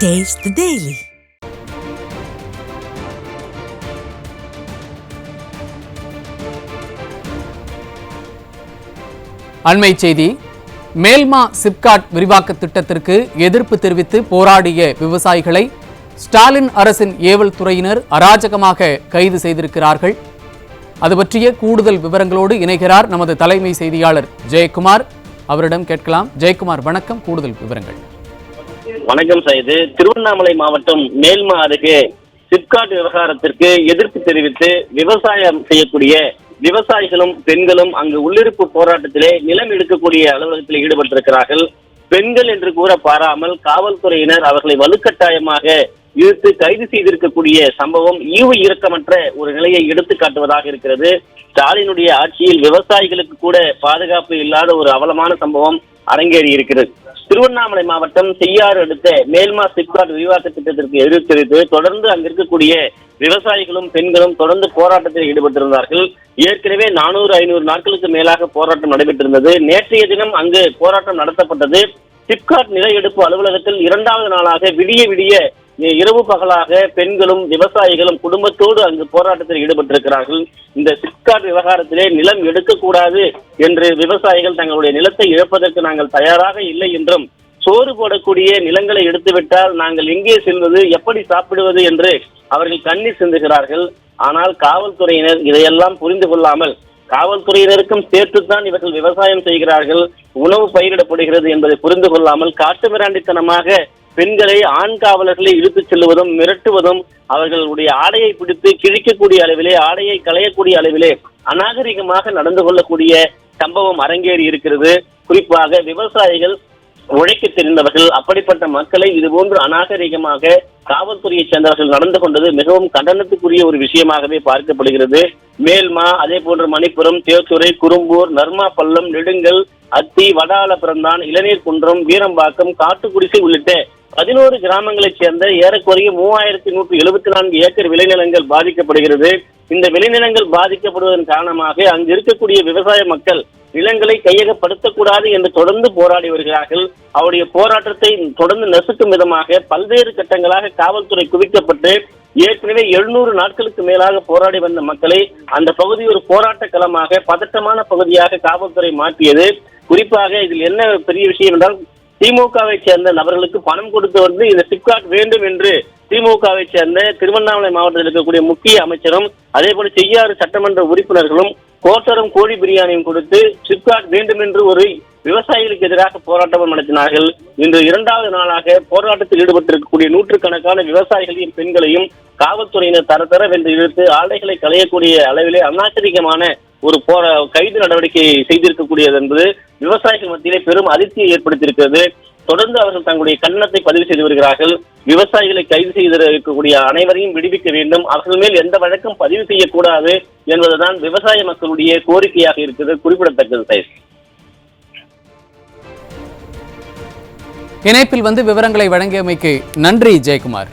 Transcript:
Taste the Daily. அண்மை செய்தி. மேல்மா சிப்காட் விரிவாக்க திட்டத்திற்கு எதிர்ப்பு தெரிவித்து போராடிய விவசாயிகளை ஸ்டாலின் அரசின் ஏவல் துறையினர் அராஜகமாக கைது செய்திருக்கிறார்கள். அது பற்றிய கூடுதல் விவரங்களோடு இணைகிறார் நமது தலைமை செய்தியாளர் ஜெயக்குமார். அவரிடம் கேட்கலாம். ஜெயக்குமார், வணக்கம். கூடுதல் விவரங்கள். வணக்கம் சைது. திருவண்ணாமலை மாவட்டம் மேல்மா அருகே சிப்காட் விவகாரத்திற்கு எதிர்ப்பு தெரிவித்து விவசாயம் செய்யக்கூடிய விவசாயிகளும் பெண்களும் அங்கு உள்ளிருப்பு போராட்டத்திலே நிலம் எடுக்கக்கூடிய அலுவலகத்தில் ஈடுபட்டிருக்கிறார்கள். பெண்கள் என்று கூற பாராமல் காவல்துறையினர் அவர்களை வலுக்கட்டாயமாக இழுத்து கைது செய்திருக்கக்கூடிய சம்பவம் ஈவு இரக்கமற்ற ஒரு நிலையை எடுத்து காட்டுவதாக இருக்கிறது. ஸ்டாலினுடைய ஆட்சியில் விவசாயிகளுக்கு கூட பாதுகாப்பு இல்லாத ஒரு அவலமான சம்பவம் அரங்கேறி இருக்கிறது. திருவண்ணாமலை மாவட்டம் செய்யாறு அடுத்த மேல்மா சிப்காட் விரிவாக்க திட்டத்திற்கு எதிர்ப்பு தெரிவித்து தொடர்ந்து அங்கு இருக்கக்கூடிய விவசாயிகளும் பெண்களும் தொடர்ந்து போராட்டத்தில் ஈடுபட்டிருந்தார்கள். ஏற்கனவே 400-500 நாட்களுக்கு மேலாக போராட்டம் நடைபெற்றிருந்தது. நேற்றைய தினம் அங்கு போராட்டம் நடத்தப்பட்டது. சிப்காட் நில எடுப்பு அலுவலகத்தில் 2வது நாளாக விடிய இரவு பகலாக பெண்களும் விவசாயிகளும் குடும்பத்தோடு அங்கு போராட்டத்தில் ஈடுபட்டிருக்கிறார்கள். இந்த சிப்காட் விவகாரத்திலே நிலம் எடுக்கக்கூடாது என்று விவசாயிகள் தங்களுடைய நிலத்தை இழப்பதற்கு நாங்கள் தயாராக இல்லை என்றும், சோறு போடக்கூடிய நிலங்களை எடுத்துவிட்டால் நாங்கள் எங்கே செல்வது, எப்படி சாப்பிடுவது என்று அவர்கள் கண்ணீர் சிந்துகிறார்கள். ஆனால் காவல்துறையினர் இதையெல்லாம் புரிந்து கொள்ளாமல், காவல்துறையினருக்கும் சேர்த்துத்தான் இவர்கள் விவசாயம் செய்கிறார்கள், உணவு பயிரிடப்படுகிறது என்பதை புரிந்து கொள்ளாமல் காட்டுமிராண்டித்தனமாக பெண்களை ஆண் காவலர்களை இழுத்துச் செல்வதும் மிரட்டுவதும், அவர்களுடைய ஆடையை பிடித்து கிழிக்கக்கூடிய அளவிலே, ஆடையை களையக்கூடிய அளவிலே அநாகரிகமாக நடந்து கொள்ளக்கூடிய சம்பவம் அரங்கேறி இருக்கிறது. குறிப்பாக விவசாயிகள், உழைக்க தெரிந்தவர்கள், அப்படிப்பட்ட மக்களை இதுபோன்று அநாகரிகமாக காவல்துறையை சேர்ந்தவர்கள் நடந்து கொண்டது மிகவும் கண்டனத்துக்குரிய ஒரு விஷயமாகவே பார்க்கப்படுகிறது. மேல்மா, அதே போன்று மணிப்புரம், தேத்துறை, குறும்பூர், நர்மா பள்ளம், நெடுங்கல், அத்தி, வடால பிறந்தான், இளநீர் குன்றம், வீரம்பாக்கம், காட்டுக்குடிசை உள்ளிட்ட 11 கிராமங்களைச் சேர்ந்த ஏறக்குறைய 3174 ஏக்கர் விளைநிலங்கள் பாதிக்கப்படுகிறது. இந்த விளைநிலங்கள் பாதிக்கப்படுவதன் காரணமாக அங்கு இருக்கக்கூடிய விவசாய மக்கள் நிலங்களை கையகப்படுத்தக்கூடாது என்று தொடர்ந்து போராடி வருகிறார்கள். அவருடைய போராட்டத்தை தொடர்ந்து நசுக்கும் விதமாக பல்வேறு கட்டங்களாக காவல்துறை குவிக்கப்பட்டு ஏற்கனவே 700 நாட்களுக்கு மேலாக போராடி வந்த மக்களை அந்த பகுதி ஒரு போராட்ட களமாக, பதட்டமான பகுதியாக காவல்துறை மாற்றியது. குறிப்பாக இதில் என்ன பெரிய விஷயம் என்றால், திமுகவை சேர்ந்த நபர்களுக்கு பணம் கொடுத்து வந்து இந்த சிப்காட் வேண்டும் என்று திமுகவை சேர்ந்த திருவண்ணாமலை மாவட்டத்தில் இருக்கக்கூடிய முக்கிய அமைச்சரும், அதே போல செய்யாறு சட்டமன்ற உறுப்பினர்களும் கோட்டரும் கோழி பிரியாணியும் கொடுத்து சிப்காட் வேண்டும் என்று ஒரு விவசாயிகளுக்கு எதிராக போராட்டம் நடத்தினார்கள். இன்று 2வது நாளாக போராட்டத்தில் ஈடுபட்டிருக்கக்கூடிய நூற்றுக்கணக்கான விவசாயிகளையும் பெண்களையும் காவல்துறையினர் தரதரவென்று இழுத்து ஆடைகளை களையக்கூடிய அளவிலே அநாகரிகமான ஒரு கைது நடவடிக்கை செய்திருக்கக்கூடியது என்பது விவசாயிகள் மத்தியிலே பெரும் அதிர்ச்சியை ஏற்படுத்தியிருக்கிறது. தொடர்ந்து அவர்கள் தங்களுடைய கண்டனத்தை பதிவு செய்து வருகிறார்கள். விவசாயிகளை கைது செய்திருக்கக்கூடிய அனைவரையும் விடுவிக்க வேண்டும், அவர்கள் மேல் எந்த வழக்கும் பதிவு செய்யக்கூடாது என்பதுதான் விவசாய மக்களுடைய கோரிக்கையாக இருக்கிறது. குறிப்பிடத்தக்கது. இணைப்பில் வந்து விவரங்களை வழங்கியமைக்கு நன்றி ஜெயக்குமார்.